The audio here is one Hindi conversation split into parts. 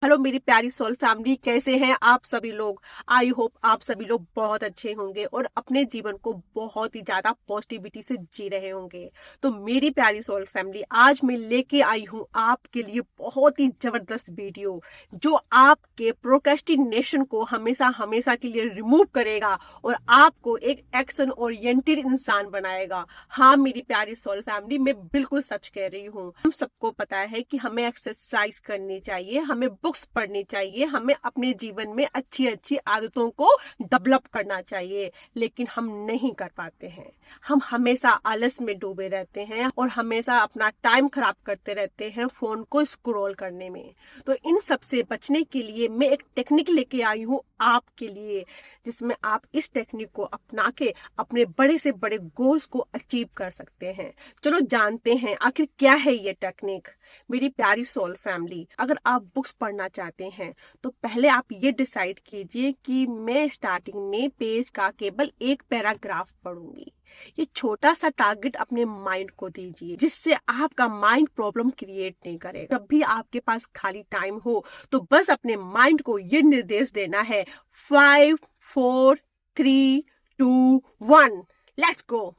हेलो मेरी प्यारी सोल फैमिली, कैसे हैं आप सभी लोग। आई होप आप सभी लोग बहुत अच्छे होंगे और अपने जीवन को बहुत ही ज्यादा पॉजिटिविटी से जी रहे होंगे। तो मेरी प्यारी सोल फैमिली, आज मैं लेके आई हूँ आपके लिए बहुत ही जबरदस्त वीडियो जो आपके प्रोक्रेस्टिनेशन को हमेशा हमेशा के लिए रिमूव करेगा और आपको एक एक्शन ओरिएंटेड इंसान बनाएगा। हाँ मेरी प्यारी सोल फैमिली, मैं बिल्कुल सच कह रही हूँ। हम सबको पता है कि हमें एक्सरसाइज करनी चाहिए, हमें बुक्स पढ़नी चाहिए, हमें अपने जीवन में अच्छी अच्छी आदतों को डेवलप करना चाहिए, लेकिन हम नहीं कर पाते हैं। हम हमेशा आलस में डूबे रहते हैं और हमेशा अपना टाइम खराब करते रहते हैं फोन को स्क्रॉल करने में। तो इन सब से बचने के लिए मैं एक टेक्निक लेके आई हूँ आपके लिए, जिसमें आप इस टेक्निक को अपना के अपने बड़े से बड़े गोल्स को अचीव कर सकते हैं। चलो जानते हैं आखिर क्या है ये टेक्निक। मेरी प्यारी सोल फैमिली, अगर आप बुक्स पढ़ना चाहते हैं तो पहले आप ये डिसाइड कीजिए कि मैं स्टार्टिंग में पेज का केवल एक पैराग्राफ पढ़ूंगी। ये छोटा सा टारगेट अपने माइंड को दीजिए, जिससे आपका माइंड प्रॉब्लम क्रिएट नहीं करेगा। जब भी आपके पास खाली टाइम हो तो बस अपने माइंड को ये निर्देश देना है, 5 4 3 2 1, लेट्स गो।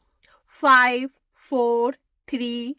5 4 3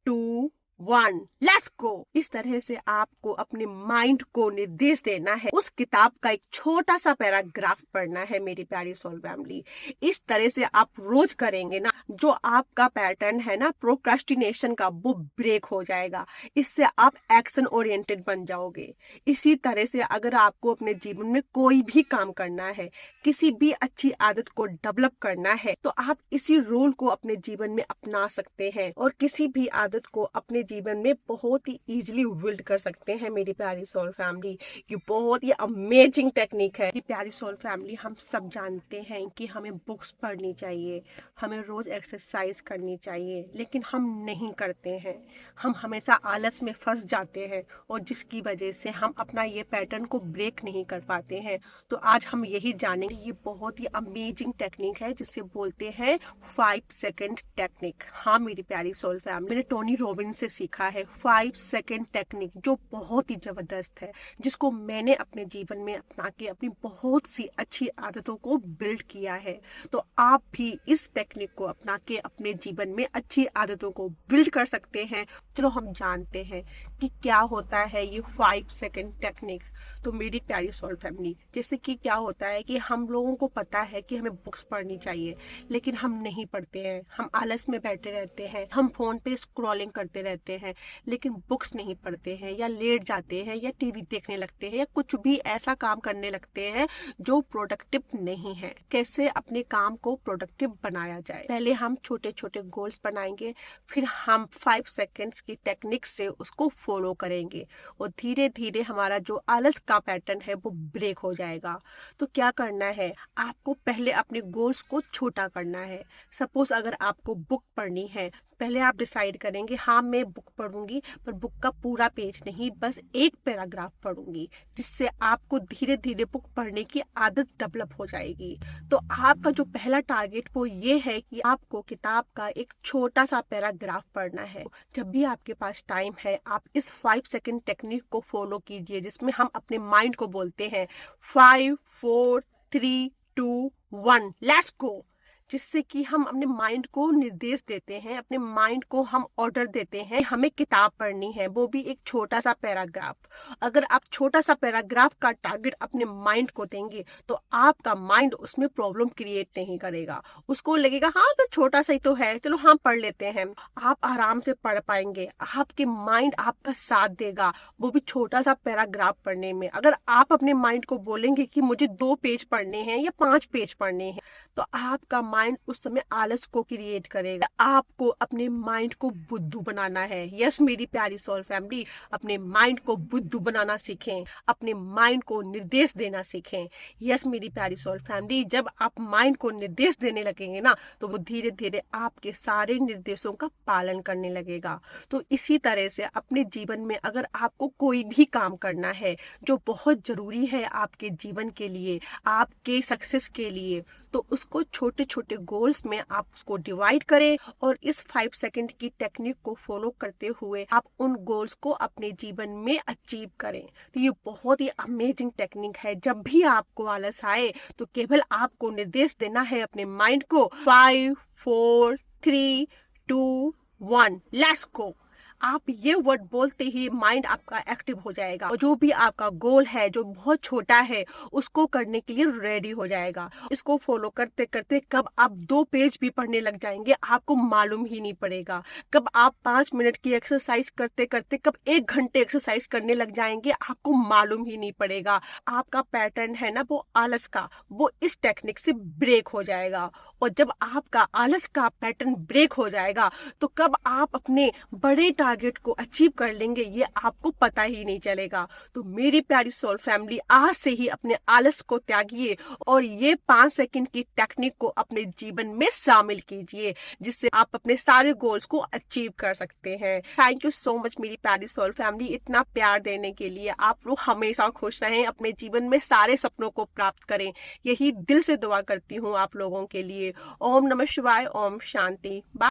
2 1, let's go. इस तरह से आपको अपने माइंड को निर्देश देना है। उस किताब का एक छोटा सा पैराग्राफ पढ़ना है मेरी प्यारी सोल फैमिली। इस तरह से आप रोज करेंगे ना, जो आपका पैटर्न है ना प्रोक्रास्टिनेशन का, वो ब्रेक हो जाएगा। इससे आप एक्शन ओरिएंटेड बन जाओगे। इसी तरह से अगर आपको अपने जीवन में कोई भी काम करना है, किसी भी अच्छी आदत को डेवलप करना है, तो आप इसी रूल को अपने जीवन में अपना सकते हैं और किसी भी आदत को अपने जीवन में बहुत ही इजीली बिल्ड कर सकते हैं मेरी प्यारी सोल फैमिली। ये बहुत ही अमेजिंग टेक्निक है। मेरी प्यारी सोल फैमिली, हम सब जानते हैं कि हमें बुक्स पढ़नी चाहिए, हमें रोज एक्सरसाइज करनी चाहिए, लेकिन हम नहीं करते हैं। हम हमेशा आलस में फंस जाते हैं और जिसकी वजह से हम अपना ये पैटर्न को ब्रेक नहीं कर पाते हैं। तो आज हम यही जानेंगे। ये बहुत ही अमेजिंग टेक्निक है जिसे बोलते हैं 5 सेकेंड टेक्निक। हाँ मेरी प्यारी सोल फैमिली, मैंने टोनी रॉबिन्स से सीखा है 5 सेकेंड टेक्निक, जो बहुत ही जबरदस्त है, जिसको मैंने अपने जीवन में अपना के अपनी बहुत सी अच्छी आदतों को बिल्ड किया है। तो आप भी इस टेक्निक को अपना के अपने जीवन में अच्छी आदतों को बिल्ड कर सकते हैं। चलो हम जानते हैं कि क्या होता है ये 5 सेकेंड टेक्निक। तो मेरी प्यारी सोल फैमिली, जैसे कि क्या होता है कि हम लोगों को पता है कि हमें बुक्स पढ़नी चाहिए, लेकिन हम नहीं पढ़ते हैं। हम आलस में बैठे रहते हैं, हम फोन पे स्क्रॉलिंग करते रहते हैं, लेकिन बुक्स नहीं पढ़ते हैं, या लेट जाते हैं, या टीवी देखने लगते हैं, या कुछ भी ऐसा काम करने लगते हैं जो प्रोडक्टिव नहीं है। कैसे अपने काम को प्रोडक्टिव बनाया जाए? पहले हम छोटे छोटे गोल्स बनाएंगे, फिर हम 5 सेकेंड्स की टेक्निक से उसको फॉलो करेंगे और धीरे धीरे हमारा जो आलस का पैटर्न है वो ब्रेक हो जाएगा। तो क्या करना है, आपको पहले अपने गोल्स को छोटा करना है। सपोज अगर आपको बुक पढ़नी है, पहले आप डिसाइड करेंगे हाँ मैं बुक पढ़ूंगी, पर बुक का पूरा पेज नहीं, बस एक पैराग्राफ पढ़ूंगी, जिससे आपको धीरे धीरे बुक पढ़ने की आदत डेवलप हो जाएगी। तो आपका जो पहला टारगेट वो ये है कि आपको किताब का एक छोटा सा पैराग्राफ पढ़ना है। जब भी आपके पास टाइम है, आप इस 5 सेकेंड टेक्निक को फॉलो कीजिए, जिसमें हम अपने माइंड को बोलते हैं 5 4 3 2 1, लेट्स गो। जिससे कि हम अपने माइंड को निर्देश देते हैं, अपने माइंड को हम ऑर्डर देते हैं, हमें किताब पढ़नी है, वो भी एक छोटा सा पैराग्राफ। अगर आप छोटा सा पैराग्राफ का टारगेट अपने माइंड को देंगे तो आपका माइंड उसमें प्रॉब्लम क्रिएट नहीं करेगा। उसको लगेगा हाँ तो छोटा सा ही तो है, चलो हाँ पढ़ लेते हैं। आप आराम से पढ़ पाएंगे, आपके माइंड आपका साथ देगा, वो भी छोटा सा पैराग्राफ पढ़ने में। अगर आप अपने माइंड को बोलेंगे कि मुझे 2 पेज पढ़ने हैं या 5 पेज पढ़ने हैं, तो आपका माइंड उस समय आलस को क्रिएट करेगा। आपको अपने माइंड को बुद्धू बनाना है। यस मेरी प्यारी सोल फैमिली, अपने माइंड को बुद्धू बनाना सीखें, अपने माइंड को निर्देश देना सीखें। यस मेरी प्यारी सोल फैमिली, जब आप माइंड को निर्देश देने लगेंगे ना, तो वो धीरे धीरे आपके सारे निर्देशों का पालन करने लगेगा। तो इसी तरह से अपने जीवन में अगर आपको कोई भी काम करना है जो बहुत जरूरी है आपके जीवन के लिए, आपके सक्सेस के लिए, तो उसको छोटे छोटे गोल्स में आप उसको डिवाइड करें और इस 5 सेकंड की टेक्निक को फॉलो करते हुए आप उन गोल्स को अपने जीवन में अचीव करें। तो ये बहुत ही अमेजिंग टेक्निक है। जब भी आपको आलस आए तो केवल आपको निर्देश देना है अपने माइंड को 5 4 3 2 1 लेट्स गो। आप ये वर्ड बोलते ही माइंड आपका एक्टिव हो जाएगा और जो भी आपका गोल है जो बहुत छोटा है उसको करने के लिए रेडी हो जाएगा। इसको फॉलो करते करते कब आप 2 पेज भी पढ़ने लग जाएंगे आपको मालूम ही नहीं पड़ेगा। कब आप 5 मिनट की एक्सरसाइज करते करते कब 1 घंटे एक्सरसाइज करने लग जाएंगे आपको मालूम ही नहीं पड़ेगा। आपका पैटर्न है ना वो आलस का, वो इस टेक्निक से ब्रेक हो जाएगा। और जब आपका आलस का पैटर्न ब्रेक हो जाएगा तो कब आप अपने बड़े टारगेट को अचीव कर लेंगे ये आपको पता ही नहीं चलेगा। तो मेरी प्यारी सोल फैमिली, आज से ही अपने आलस को त्यागिए और ये 5 सेकंड की टेक्निक को अपने जीवन में शामिल कीजिए जिससे आप अपने सारे गोल्स को अचीव कर सकते हैं। थैंक यू सो मच मेरी प्यारी सोल फैमिली, इतना प्यार देने के लिए। आप लोग हमेशा खुश रहें, अपने जीवन में सारे सपनों को प्राप्त करें, यही दिल से दुआ करती हूँ आप लोगों के लिए। ओम नमः शिवाय, ओम शांति। बाय।